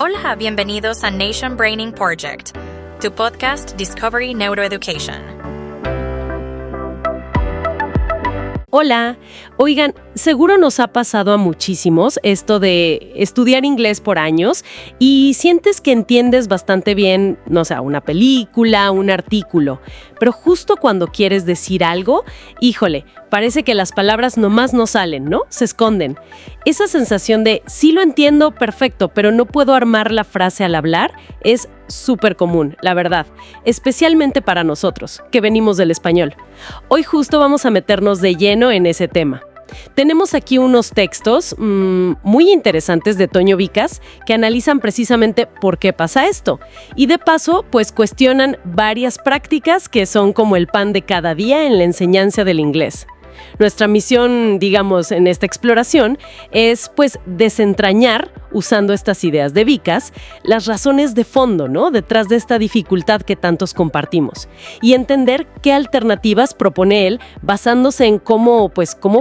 Hola, bienvenidos a Nation Braining Project, tu podcast Discovery Neuroeducation. Hola, oigan, seguro nos ha pasado a muchísimos esto de estudiar inglés por años y sientes que entiendes bastante bien, no sé, una película, un artículo, pero justo cuando quieres decir algo, híjole, parece que las palabras nomás no salen, ¿no? Se esconden. Esa sensación de sí lo entiendo perfecto, pero no puedo armar la frase al hablar es súper común, la verdad, especialmente para nosotros, que venimos del español. Hoy justo vamos a meternos de lleno en ese tema. Tenemos aquí unos textos muy interesantes de Toño Vicas que analizan precisamente por qué pasa esto. Y de paso, pues cuestionan varias prácticas que son como el pan de cada día en la enseñanza del inglés. Nuestra misión, digamos, en esta exploración es, pues, desentrañar, usando estas ideas de Vicas, las razones de fondo, ¿no?, detrás de esta dificultad que tantos compartimos y entender qué alternativas propone él basándose en cómo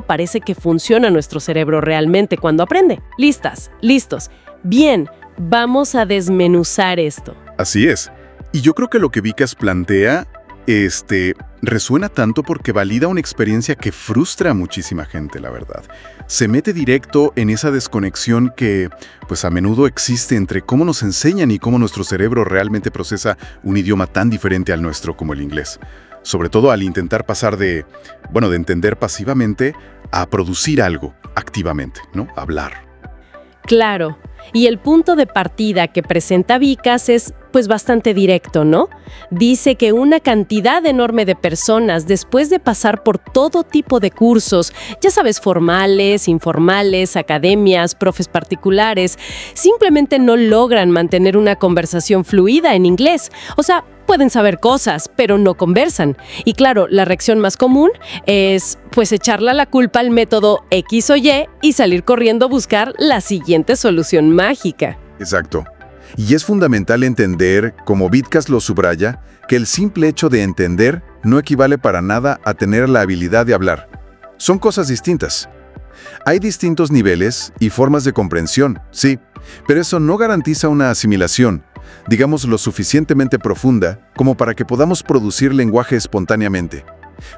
parece que funciona nuestro cerebro realmente cuando aprende. ¿Listas? ¿Listos? Bien, vamos a desmenuzar esto. Así es. Y yo creo que lo que Vicas plantea resuena tanto porque valida una experiencia que frustra a muchísima gente, la verdad. Se mete directo en esa desconexión que, pues a menudo existe entre cómo nos enseñan y cómo nuestro cerebro realmente procesa un idioma tan diferente al nuestro como el inglés. Sobre todo al intentar pasar de entender pasivamente a producir algo activamente, ¿no? Hablar. Claro. Y el punto de partida que presenta Vicas es, pues, bastante directo, ¿no? Dice que una cantidad enorme de personas, después de pasar por todo tipo de cursos, ya sabes, formales, informales, academias, profes particulares, simplemente no logran mantener una conversación fluida en inglés. O sea, pueden saber cosas, pero no conversan. Y claro, la reacción más común es, pues, echarle la culpa al método X o Y salir corriendo a buscar la siguiente solución mágica. Exacto. Y es fundamental entender, como Vicas lo subraya, que el simple hecho de entender no equivale para nada a tener la habilidad de hablar. Son cosas distintas. Hay distintos niveles y formas de comprensión, sí, pero eso no garantiza una asimilación, digamos, lo suficientemente profunda como para que podamos producir lenguaje espontáneamente.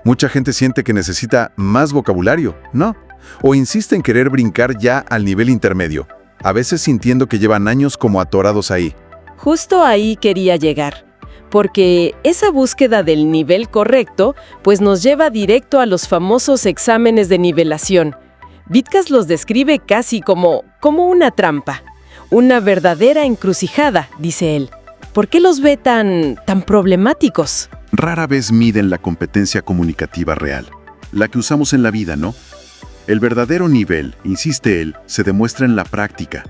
Mucha gente siente que necesita más vocabulario, ¿no? O insiste en querer brincar ya al nivel intermedio, a veces sintiendo que llevan años como atorados ahí. Justo ahí quería llegar, porque esa búsqueda del nivel correcto, pues nos lleva directo a los famosos exámenes de nivelación. Vicas los describe casi como una trampa. Una verdadera encrucijada, dice él. ¿Por qué los ve tan problemáticos? Rara vez miden la competencia comunicativa real, la que usamos en la vida, ¿no? El verdadero nivel, insiste él, se demuestra en la práctica.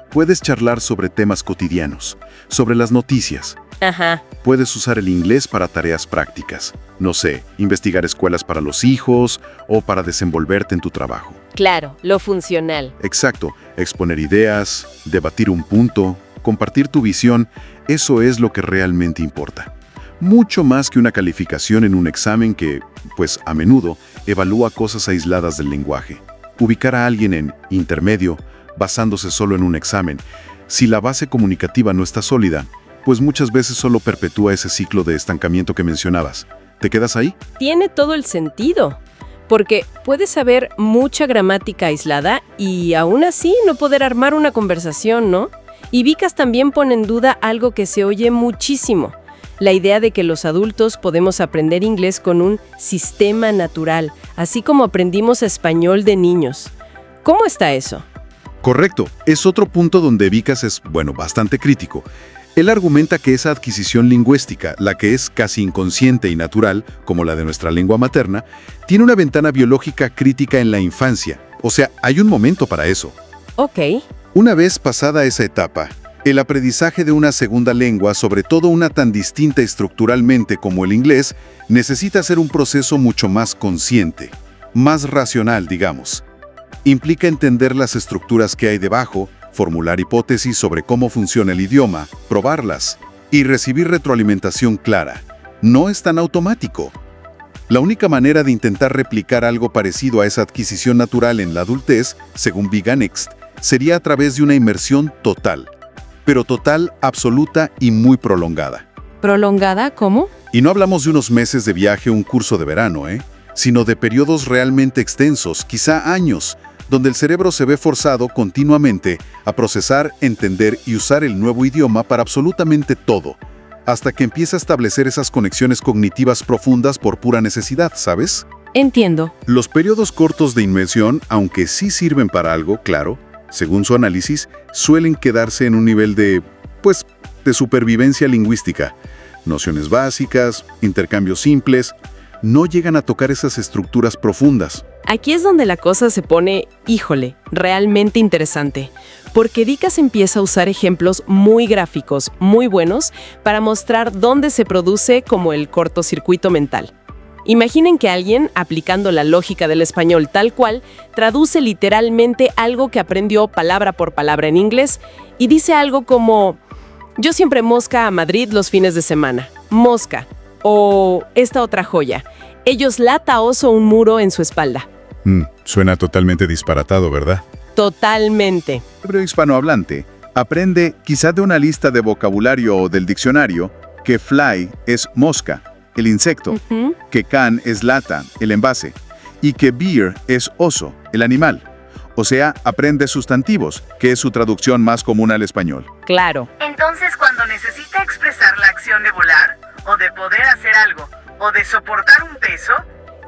Puedes charlar sobre temas cotidianos, sobre las noticias. Ajá. Puedes usar el inglés para tareas prácticas. No sé, investigar escuelas para los hijos o para desenvolverte en tu trabajo. Claro, lo funcional. Exacto, exponer ideas, debatir un punto, compartir tu visión, eso es lo que realmente importa. Mucho más que una calificación en un examen que, pues a menudo, evalúa cosas aisladas del lenguaje. Ubicar a alguien en intermedio, basándose solo en un examen, si la base comunicativa no está sólida, pues muchas veces solo perpetúa ese ciclo de estancamiento que mencionabas. ¿Te quedas ahí? Tiene todo el sentido, porque puedes saber mucha gramática aislada y aún así no poder armar una conversación, ¿no? Y Vicas también pone en duda algo que se oye muchísimo: la idea de que los adultos podemos aprender inglés con un sistema natural, así como aprendimos español de niños. ¿Cómo está eso? Correcto. Es otro punto donde Vicas es, bastante crítico. Él argumenta que esa adquisición lingüística, la que es casi inconsciente y natural, como la de nuestra lengua materna, tiene una ventana biológica crítica en la infancia. O sea, hay un momento para eso. Ok. Una vez pasada esa etapa, el aprendizaje de una segunda lengua, sobre todo una tan distinta estructuralmente como el inglés, necesita ser un proceso mucho más consciente, más racional, digamos. Implica entender las estructuras que hay debajo, formular hipótesis sobre cómo funciona el idioma, probarlas y recibir retroalimentación clara. No es tan automático. La única manera de intentar replicar algo parecido a esa adquisición natural en la adultez, según Viga Next, sería a través de una inmersión total. pero total, absoluta y muy prolongada. ¿Prolongada cómo? Y no hablamos de unos meses de viaje o un curso de verano, sino de periodos realmente extensos, quizá años, donde el cerebro se ve forzado continuamente a procesar, entender y usar el nuevo idioma para absolutamente todo, hasta que empieza a establecer esas conexiones cognitivas profundas por pura necesidad, ¿sabes? Entiendo. Los periodos cortos de inmersión, aunque sí sirven para algo, claro, según su análisis, suelen quedarse en un nivel de supervivencia lingüística. Nociones básicas, intercambios simples, no llegan a tocar esas estructuras profundas. Aquí es donde la cosa se pone, híjole, realmente interesante, porque Dicas empieza a usar ejemplos muy gráficos, muy buenos, para mostrar dónde se produce como el cortocircuito mental. Imaginen que alguien, aplicando la lógica del español tal cual, traduce literalmente algo que aprendió palabra por palabra en inglés y dice algo como: yo siempre mosca a Madrid los fines de semana. Mosca. O esta otra joya. Ellos lata oso un muro en su espalda. Suena totalmente disparatado, ¿verdad? Totalmente. El cerebro hispanohablante aprende quizá de una lista de vocabulario o del diccionario que fly es mosca, el insecto, que can es lata, el envase, y que bear es oso, el animal. O sea, aprende sustantivos, que es su traducción más común al español. Claro. Entonces, cuando necesita expresar la acción de volar, o de poder hacer algo, o de soportar un peso,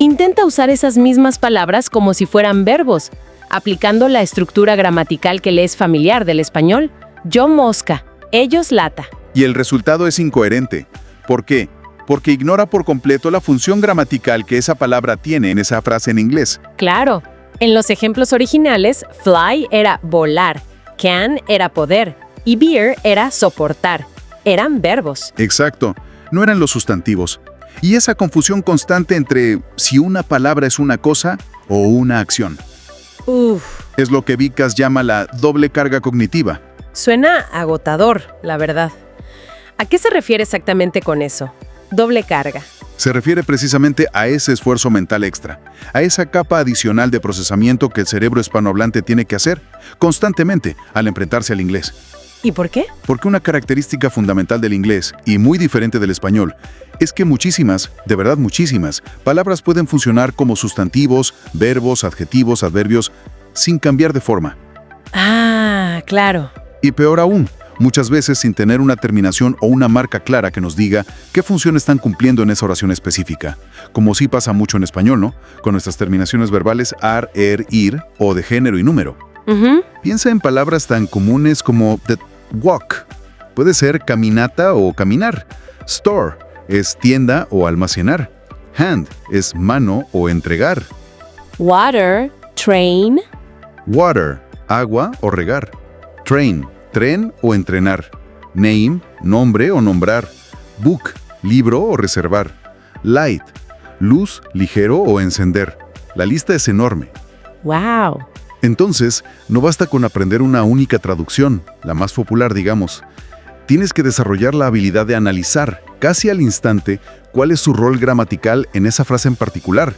Intenta usar esas mismas palabras como si fueran verbos, aplicando la estructura gramatical que le es familiar del español. Yo mosca, ellos lata. Y el resultado es incoherente. ¿Por qué? Porque ignora por completo la función gramatical que esa palabra tiene en esa frase en inglés. Claro. En los ejemplos originales, fly era volar, can era poder y bear era soportar. Eran verbos. Exacto. No eran los sustantivos. Y esa confusión constante entre si una palabra es una cosa o una acción. Es lo que Vikas llama la doble carga cognitiva. Suena agotador, la verdad. ¿A qué se refiere exactamente con eso? Doble carga. Se refiere precisamente a ese esfuerzo mental extra, a esa capa adicional de procesamiento que el cerebro hispanohablante tiene que hacer constantemente al enfrentarse al inglés. ¿Y por qué? Porque una característica fundamental del inglés, y muy diferente del español, es que muchísimas, de verdad muchísimas, palabras pueden funcionar como sustantivos, verbos, adjetivos, adverbios, sin cambiar de forma. Ah, claro. Y peor aún, muchas veces sin tener una terminación o una marca clara que nos diga qué función están cumpliendo en esa oración específica. Como sí pasa mucho en español, ¿no? Con nuestras terminaciones verbales ar, er, ir o de género y número. Piensa en palabras tan comunes como the walk. Puede ser caminata o caminar. Store es tienda o almacenar. Hand es mano o entregar. Water, train. Water, agua o regar. Train, tren o entrenar. Name, nombre o nombrar. Book, libro o reservar. Light, luz, ligero o encender. La lista es enorme. Wow. Entonces, no basta con aprender una única traducción, la más popular, digamos. Tienes que desarrollar la habilidad de analizar, casi al instante, cuál es su rol gramatical en esa frase en particular.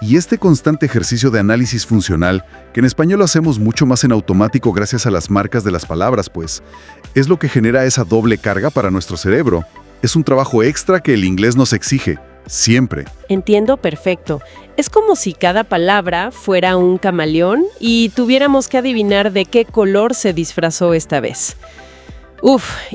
Y este constante ejercicio de análisis funcional, que en español lo hacemos mucho más en automático gracias a las marcas de las palabras, pues, es lo que genera esa doble carga para nuestro cerebro. Es un trabajo extra que el inglés nos exige, siempre. Entiendo perfecto. Es como si cada palabra fuera un camaleón y tuviéramos que adivinar de qué color se disfrazó esta vez.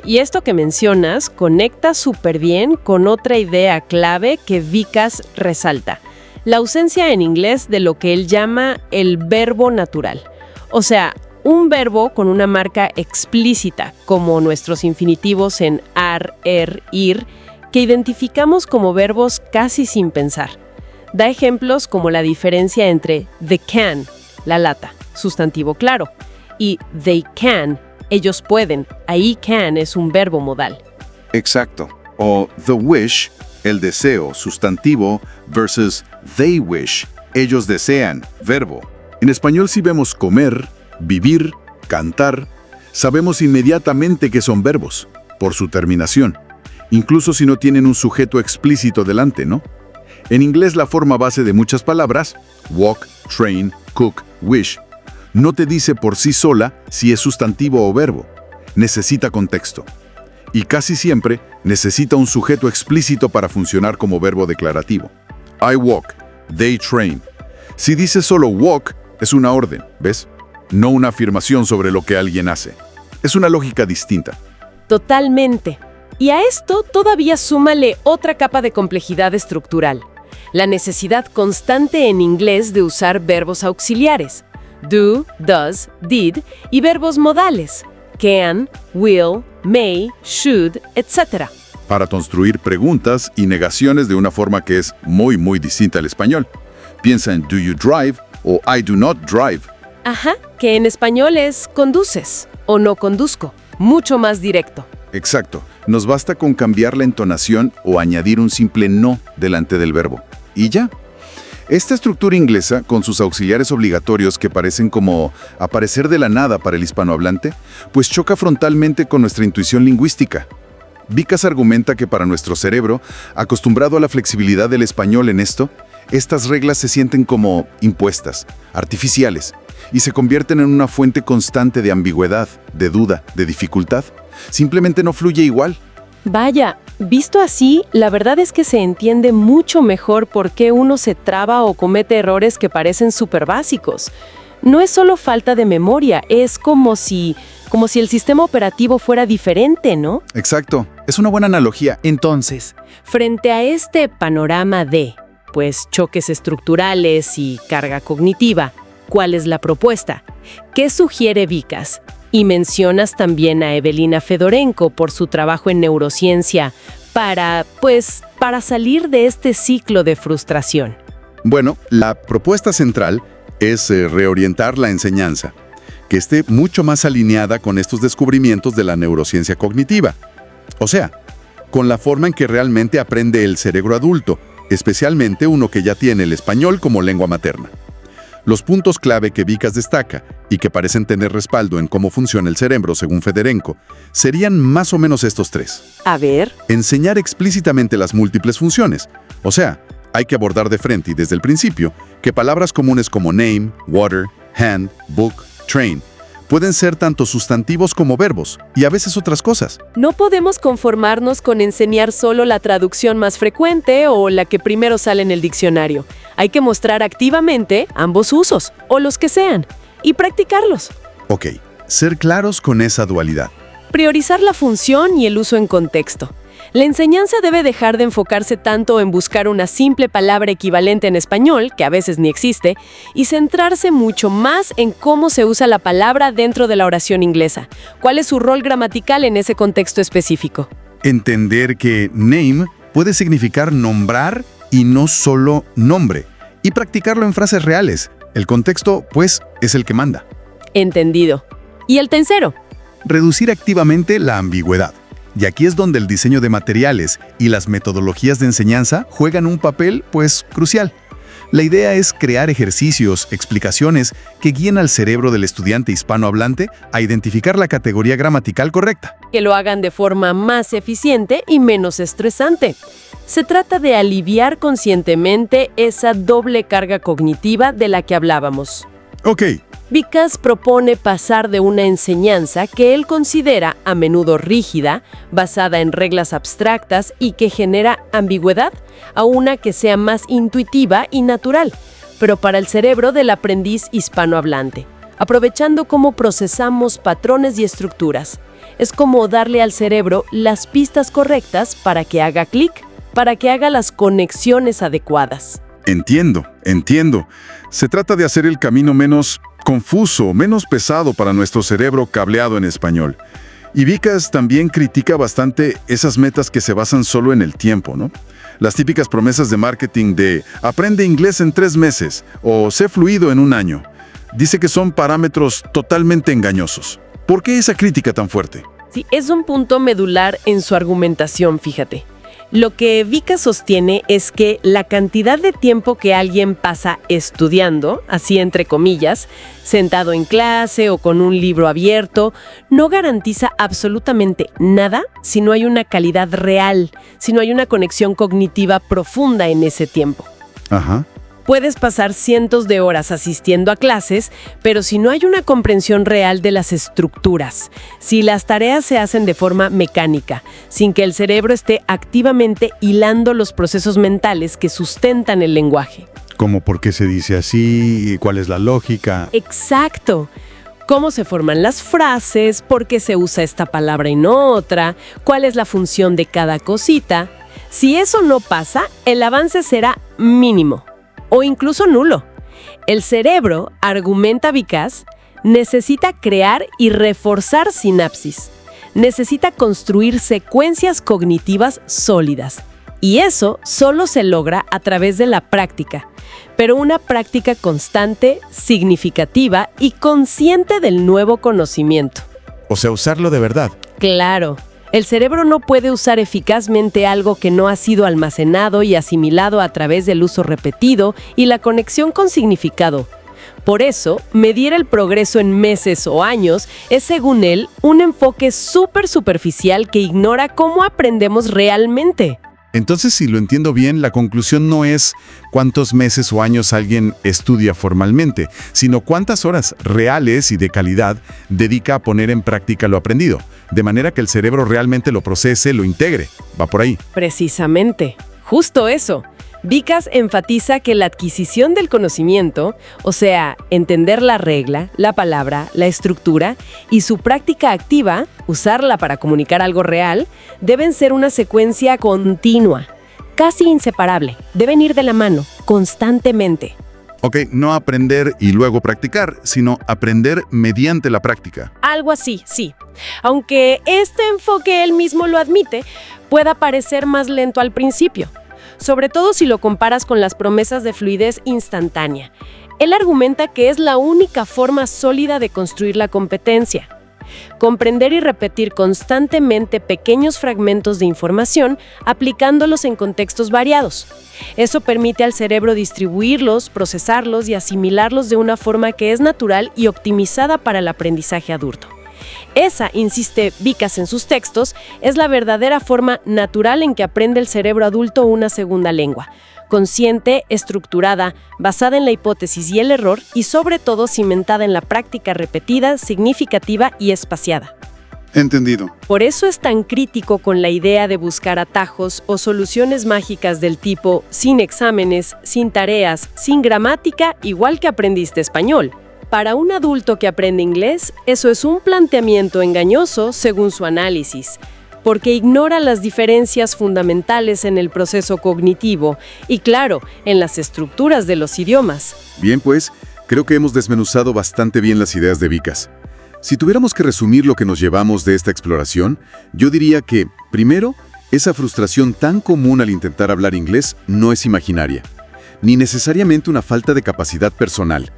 Y esto que mencionas conecta súper bien con otra idea clave que Vikas resalta: la ausencia en inglés de lo que él llama el verbo natural. O sea, un verbo con una marca explícita, como nuestros infinitivos en ar, er, ir, que identificamos como verbos casi sin pensar. Da ejemplos como la diferencia entre the can, la lata, sustantivo claro, y they can, ellos pueden, ahí can es un verbo modal. Exacto. O the wish, el deseo, sustantivo, versus they wish, ellos desean, verbo. En español si vemos comer, vivir, cantar, sabemos inmediatamente que son verbos, por su terminación, incluso si no tienen un sujeto explícito delante, ¿no? En inglés la forma base de muchas palabras, walk, train, cook, wish, no te dice por sí sola si es sustantivo o verbo. necesita contexto. Y casi siempre necesita un sujeto explícito para funcionar como verbo declarativo. I walk, they train. Si dice solo walk, es una orden, ¿ves? No una afirmación sobre lo que alguien hace. Es una lógica distinta. Totalmente. Y a esto todavía súmale otra capa de complejidad estructural. La necesidad constante en inglés de usar verbos auxiliares. Do, does, did y verbos modales. Can, will, may, should, etc. Para construir preguntas y negaciones de una forma que es muy distinta al español. Piensa en do you drive o I do not drive. Ajá, que en español es conduces o no conduzco. Mucho más directo. Exacto. Nos basta con cambiar la entonación o añadir un simple no delante del verbo. ¿Y ya? Esta estructura inglesa, con sus auxiliares obligatorios que parecen como aparecer de la nada para el hispanohablante, pues choca frontalmente con nuestra intuición lingüística. Vikas argumenta que para nuestro cerebro, acostumbrado a la flexibilidad del español en esto, estas reglas se sienten como impuestas, artificiales, y se convierten en una fuente constante de ambigüedad, de duda, de dificultad. Simplemente no fluye igual. Vaya, visto así, la verdad es que se entiende mucho mejor por qué uno se traba o comete errores que parecen súper básicos. No es solo falta de memoria, es como si el sistema operativo fuera diferente, ¿no? Exacto, es una buena analogía. Entonces, frente a este panorama de, choques estructurales y carga cognitiva, ¿cuál es la propuesta? ¿Qué sugiere Vikas? Y mencionas también a Evelina Fedorenko por su trabajo en neurociencia para salir de este ciclo de frustración. Bueno, la propuesta central es reorientar la enseñanza, que esté mucho más alineada con estos descubrimientos de la neurociencia cognitiva. O sea, con la forma en que realmente aprende el cerebro adulto, especialmente uno que ya tiene el español como lengua materna. Los puntos clave que Vikas destaca y que parecen tener respaldo en cómo funciona el cerebro según Fedorenko serían más o menos estos tres. A ver. Enseñar explícitamente las múltiples funciones. O sea, hay que abordar de frente y desde el principio que palabras comunes como name, water, hand, book, train pueden ser tanto sustantivos como verbos y a veces otras cosas. No podemos conformarnos con enseñar solo la traducción más frecuente o la que primero sale en el diccionario. Hay que mostrar activamente ambos usos, o los que sean, y practicarlos. Ok, ser claros con esa dualidad. Priorizar la función y el uso en contexto. La enseñanza debe dejar de enfocarse tanto en buscar una simple palabra equivalente en español, que a veces ni existe, y centrarse mucho más en cómo se usa la palabra dentro de la oración inglesa. ¿Cuál es su rol gramatical en ese contexto específico? Entender que name puede significar nombrar y no solo nombre, y practicarlo en frases reales. El contexto, pues, es el que manda. Entendido. ¿Y el tercero? Reducir activamente la ambigüedad. Y aquí es donde el diseño de materiales y las metodologías de enseñanza juegan un papel, crucial. La idea es crear ejercicios, explicaciones que guíen al cerebro del estudiante hispanohablante a identificar la categoría gramatical correcta. Que lo hagan de forma más eficiente y menos estresante. Se trata de aliviar conscientemente esa doble carga cognitiva de la que hablábamos. Ok. Vikas propone pasar de una enseñanza que él considera a menudo rígida, basada en reglas abstractas y que genera ambigüedad, a una que sea más intuitiva y natural, pero para el cerebro del aprendiz hispanohablante, aprovechando cómo procesamos patrones y estructuras. Es como darle al cerebro las pistas correctas para que haga clic, para que haga las conexiones adecuadas. Entiendo. Se trata de hacer el camino menos confuso, menos pesado para nuestro cerebro cableado en español. Y Vikas también critica bastante esas metas que se basan solo en el tiempo, ¿no? Las típicas promesas de marketing de aprende inglés en 3 meses o sé fluido en 1 año. Dice que son parámetros totalmente engañosos. ¿Por qué esa crítica tan fuerte? Sí, es un punto medular en su argumentación, fíjate. Lo que Vikas sostiene es que la cantidad de tiempo que alguien pasa estudiando, así entre comillas, sentado en clase o con un libro abierto, no garantiza absolutamente nada si no hay una calidad real, si no hay una conexión cognitiva profunda en ese tiempo. Ajá. Puedes pasar cientos de horas asistiendo a clases, pero si no hay una comprensión real de las estructuras, si las tareas se hacen de forma mecánica, sin que el cerebro esté activamente hilando los procesos mentales que sustentan el lenguaje. ¿Cómo por qué se dice así? ¿Cuál es la lógica? Exacto. Cómo se forman las frases, por qué se usa esta palabra y no otra, cuál es la función de cada cosita. Si eso no pasa, el avance será mínimo o incluso nulo. El cerebro, argumenta Vikas, necesita crear y reforzar sinapsis. Necesita construir secuencias cognitivas sólidas. Y eso solo se logra a través de la práctica, pero una práctica constante, significativa y consciente del nuevo conocimiento. O sea, usarlo de verdad. Claro, el cerebro no puede usar eficazmente algo que no ha sido almacenado y asimilado a través del uso repetido y la conexión con significado. Por eso, medir el progreso en meses o años es, según él, un enfoque súper superficial que ignora cómo aprendemos realmente. Entonces, si lo entiendo bien, la conclusión no es cuántos meses o años alguien estudia formalmente, sino cuántas horas reales y de calidad dedica a poner en práctica lo aprendido, de manera que el cerebro realmente lo procese, lo integre. Va por ahí. Precisamente, justo eso. Vikas enfatiza que la adquisición del conocimiento, o sea, entender la regla, la palabra, la estructura, y su práctica activa, usarla para comunicar algo real, deben ser una secuencia continua, casi inseparable. Deben ir de la mano, constantemente. Ok, no aprender y luego practicar, sino aprender mediante la práctica. Algo así, sí. Aunque este enfoque él mismo lo admite, pueda parecer más lento al principio. Sobre todo si lo comparas con las promesas de fluidez instantánea. Él argumenta que es la única forma sólida de construir la competencia. Comprender y repetir constantemente pequeños fragmentos de información aplicándolos en contextos variados. Eso permite al cerebro distribuirlos, procesarlos y asimilarlos de una forma que es natural y optimizada para el aprendizaje adulto. Esa, insiste Vikas en sus textos, es la verdadera forma natural en que aprende el cerebro adulto una segunda lengua, consciente, estructurada, basada en la hipótesis y el error y sobre todo cimentada en la práctica repetida, significativa y espaciada. Entendido. Por eso es tan crítico con la idea de buscar atajos o soluciones mágicas del tipo sin exámenes, sin tareas, sin gramática, igual que aprendiste español. Para un adulto que aprende inglés, eso es un planteamiento engañoso según su análisis, porque ignora las diferencias fundamentales en el proceso cognitivo y, claro, en las estructuras de los idiomas. Bien, pues, creo que hemos desmenuzado bastante bien las ideas de Vikas. Si tuviéramos que resumir lo que nos llevamos de esta exploración, yo diría que, primero, esa frustración tan común al intentar hablar inglés no es imaginaria, ni necesariamente una falta de capacidad personal.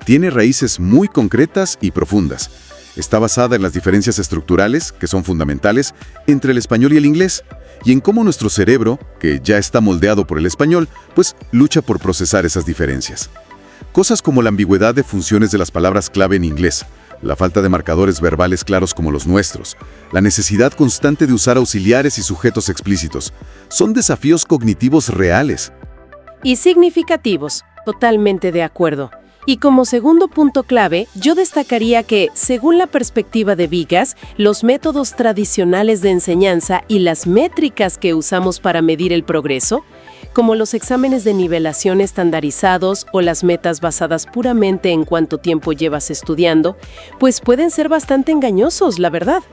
Tiene raíces muy concretas y profundas. Está basada en las diferencias estructurales, que son fundamentales, entre el español y el inglés, y en cómo nuestro cerebro, que ya está moldeado por el español, pues lucha por procesar esas diferencias. Cosas como la ambigüedad de funciones de las palabras clave en inglés, la falta de marcadores verbales claros como los nuestros, la necesidad constante de usar auxiliares y sujetos explícitos, son desafíos cognitivos reales. Y significativos, totalmente de acuerdo. Y como segundo punto clave, yo destacaría que, según la perspectiva de Vikas, los métodos tradicionales de enseñanza y las métricas que usamos para medir el progreso, como los exámenes de nivelación estandarizados o las metas basadas puramente en cuánto tiempo llevas estudiando, pues pueden ser bastante engañosos, la verdad.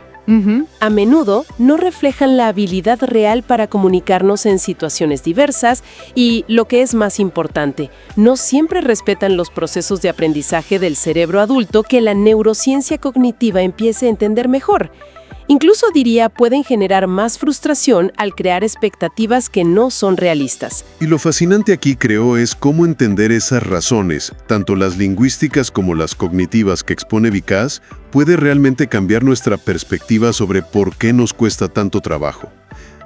A menudo no reflejan la habilidad real para comunicarnos en situaciones diversas y, lo que es más importante, no siempre respetan los procesos de aprendizaje del cerebro adulto que la neurociencia cognitiva empiece a entender mejor. Incluso diría, pueden generar más frustración al crear expectativas que no son realistas. Y lo fascinante aquí, creo, es cómo entender esas razones, tanto las lingüísticas como las cognitivas que expone Vikas, puede realmente cambiar nuestra perspectiva sobre por qué nos cuesta tanto trabajo.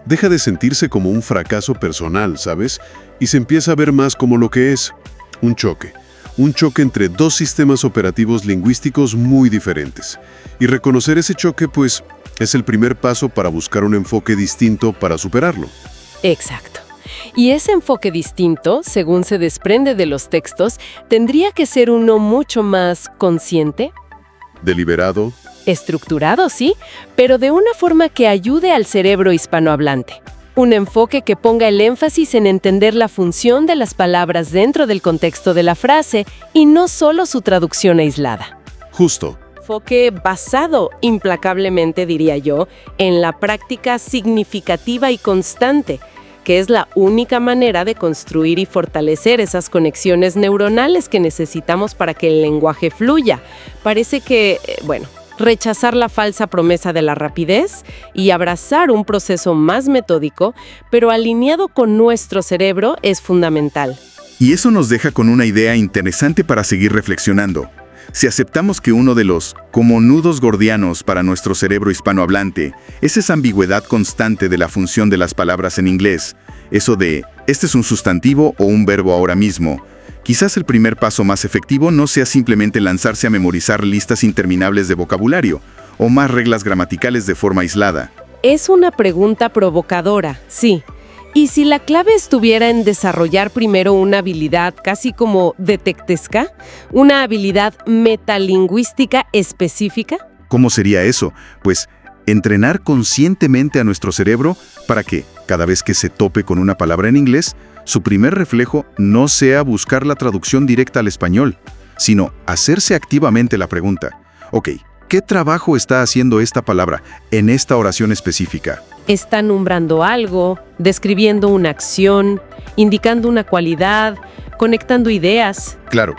Deja de sentirse como un fracaso personal, ¿sabes? Y se empieza a ver más como lo que es, un choque. Un choque entre dos sistemas operativos lingüísticos muy diferentes. Y reconocer ese choque, pues, es el primer paso para buscar un enfoque distinto para superarlo. Exacto. Y ese enfoque distinto, según se desprende de los textos, tendría que ser uno mucho más consciente, Deliberado. estructurado, sí, pero de una forma que ayude al cerebro hispanohablante. Un enfoque que ponga el énfasis en entender la función de las palabras dentro del contexto de la frase y no solo su traducción aislada. Justo. Enfoque basado, implacablemente diría yo, en la práctica significativa y constante, que es la única manera de construir y fortalecer esas conexiones neuronales que necesitamos para que el lenguaje fluya. Parece que, rechazar la falsa promesa de la rapidez y abrazar un proceso más metódico, pero alineado con nuestro cerebro, es fundamental. Y eso nos deja con una idea interesante para seguir reflexionando. Si aceptamos que uno de los, como nudos gordianos para nuestro cerebro hispanohablante, es esa ambigüedad constante de la función de las palabras en inglés, eso de, este es un sustantivo o un verbo ahora mismo, quizás el primer paso más efectivo no sea simplemente lanzarse a memorizar listas interminables de vocabulario o más reglas gramaticales de forma aislada. Es una pregunta provocadora, sí. ¿Y si la clave estuviera en desarrollar primero una habilidad casi como detectesca? ¿Una habilidad metalingüística específica? ¿Cómo sería eso? Pues entrenar conscientemente a nuestro cerebro para que, cada vez que se tope con una palabra en inglés, su primer reflejo no sea buscar la traducción directa al español, sino hacerse activamente la pregunta: ok, ¿qué trabajo está haciendo esta palabra en esta oración específica? Está nombrando algo, describiendo una acción, indicando una cualidad, conectando ideas. Claro,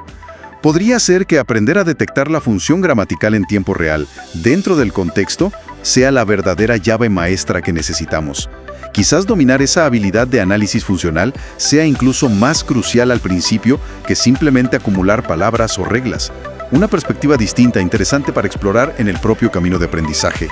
podría ser que aprender a detectar la función gramatical en tiempo real, dentro del contexto, sea la verdadera llave maestra que necesitamos. Quizás dominar esa habilidad de análisis funcional sea incluso más crucial al principio que simplemente acumular palabras o reglas. Una perspectiva distinta, interesante para explorar en el propio camino de aprendizaje.